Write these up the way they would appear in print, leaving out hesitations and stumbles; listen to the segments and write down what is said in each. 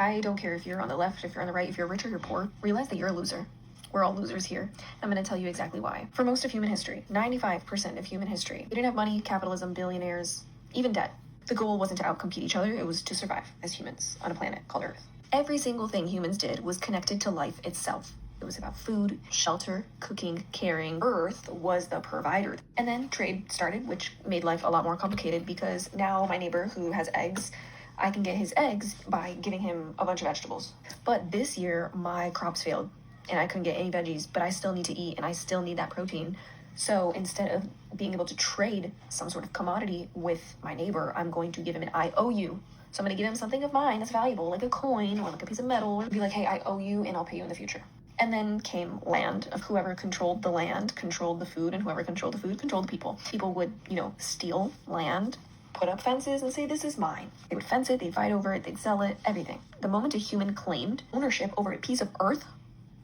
I don't care if you're on the left, if you're on the right, if you're rich or you're poor, realize that you're a loser. We're all losers here. I'm going to tell you exactly why. For most of human history, 95% of human history, we didn't have money, capitalism, billionaires, even debt. The goal wasn't to outcompete each other, it was to survive as humans on a planet called Earth. Every single thing humans did was connected to life itself. It was about food, shelter, cooking, caring. Earth was the provider. And then trade started, which made life a lot more complicated because now my neighbor who has eggs, I can get his eggs by giving him a bunch of vegetables. But this year, my crops failed and I couldn't get any veggies, but I still need to eat and I still need that protein. So instead of being able to trade some sort of commodity with my neighbor, I'm going to give him an IOU. So I'm going to give him something of mine that's valuable, like a coin or like a piece of metal, or be like, hey, I owe you and I'll pay you in the future. And then came land of whoever controlled the land, controlled the food, and whoever controlled the food controlled the people. People would, steal land, put up fences and say, this is mine. They would fence it, they'd fight over it, they'd sell it, everything. The moment a human claimed ownership over a piece of earth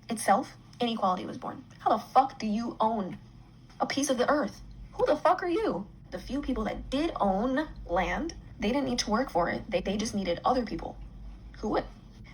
itself, inequality was born. How the fuck do you own a piece of the earth? Who the fuck are you? The few people that did own land, they didn't need to work for it. They just needed other people who would.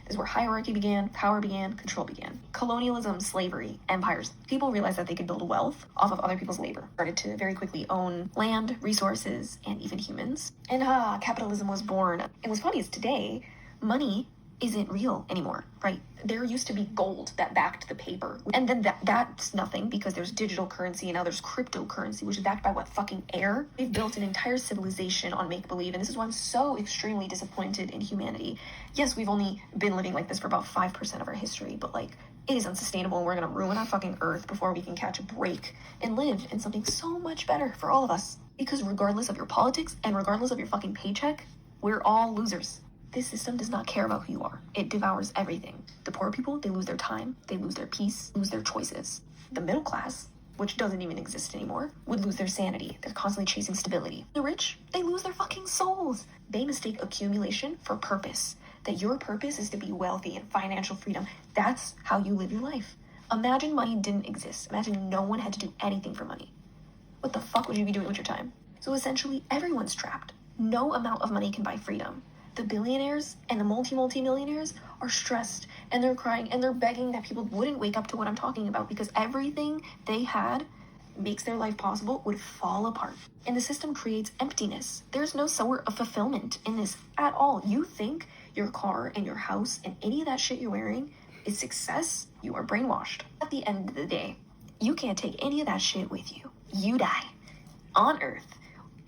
This is where hierarchy began, power began, control began. Colonialism, slavery, empires. People realized that they could build wealth off of other people's labor. Started to very quickly own land, resources, and even humans. And capitalism was born. And what's funny is today, money isn't real anymore, right? There used to be gold that backed the paper. And then that's nothing because there's digital currency and now there's cryptocurrency, which is backed by what, fucking air? We've built an entire civilization on make-believe, and this is why I'm so extremely disappointed in humanity. Yes, we've only been living like this for about 5% of our history, but it is unsustainable and we're gonna ruin our fucking earth before we can catch a break and live in something so much better for all of us. Because regardless of your politics and regardless of your fucking paycheck, we're all losers. This system does not care about who you are. It devours everything. The poor people, they lose their time, they lose their peace, lose their choices. The middle class, which doesn't even exist anymore, would lose their sanity. They're constantly chasing stability. The rich, they lose their fucking souls. They mistake accumulation for purpose. That your purpose is to be wealthy and financial freedom. That's how you live your life. Imagine money didn't exist. Imagine no one had to do anything for money. What the fuck would you be doing with your time? So essentially, everyone's trapped. No amount of money can buy freedom. The billionaires and the multi-millionaires are stressed and they're crying and they're begging that people wouldn't wake up to what I'm talking about because everything they had makes their life possible would fall apart. And the system creates emptiness. There's no sort of fulfillment in this at all. You think your car and your house and any of that shit you're wearing is success? You are brainwashed. At the end of the day, you can't take any of that shit with you. You die on Earth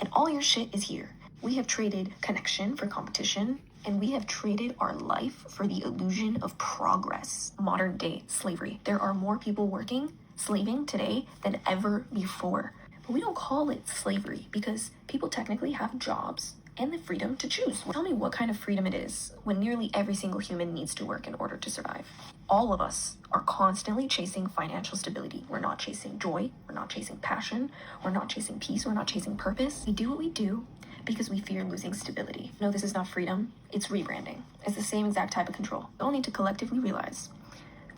and all your shit is here. We have traded connection for competition, and we have traded our life for the illusion of progress. Modern day slavery. There are more people slaving today than ever before. But we don't call it slavery because people technically have jobs and the freedom to choose. Tell me what kind of freedom it is when nearly every single human needs to work in order to survive. All of us are constantly chasing financial stability. We're not chasing joy. We're not chasing passion. We're not chasing peace. We're not chasing purpose. We do what we do because we fear losing stability. No, this is not freedom. It's rebranding. It's the same exact type of control. We all need to collectively realize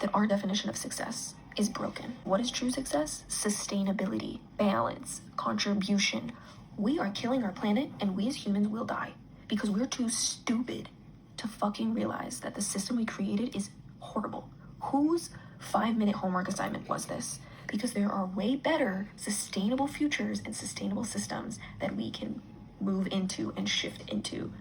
that our definition of success is broken. What is true success? Sustainability, balance, contribution. We are killing our planet and we as humans will die because we're too stupid to fucking realize that the system we created is horrible. Whose 5-minute homework assignment was this? Because there are way better sustainable futures and sustainable systems that we can move into and shift into.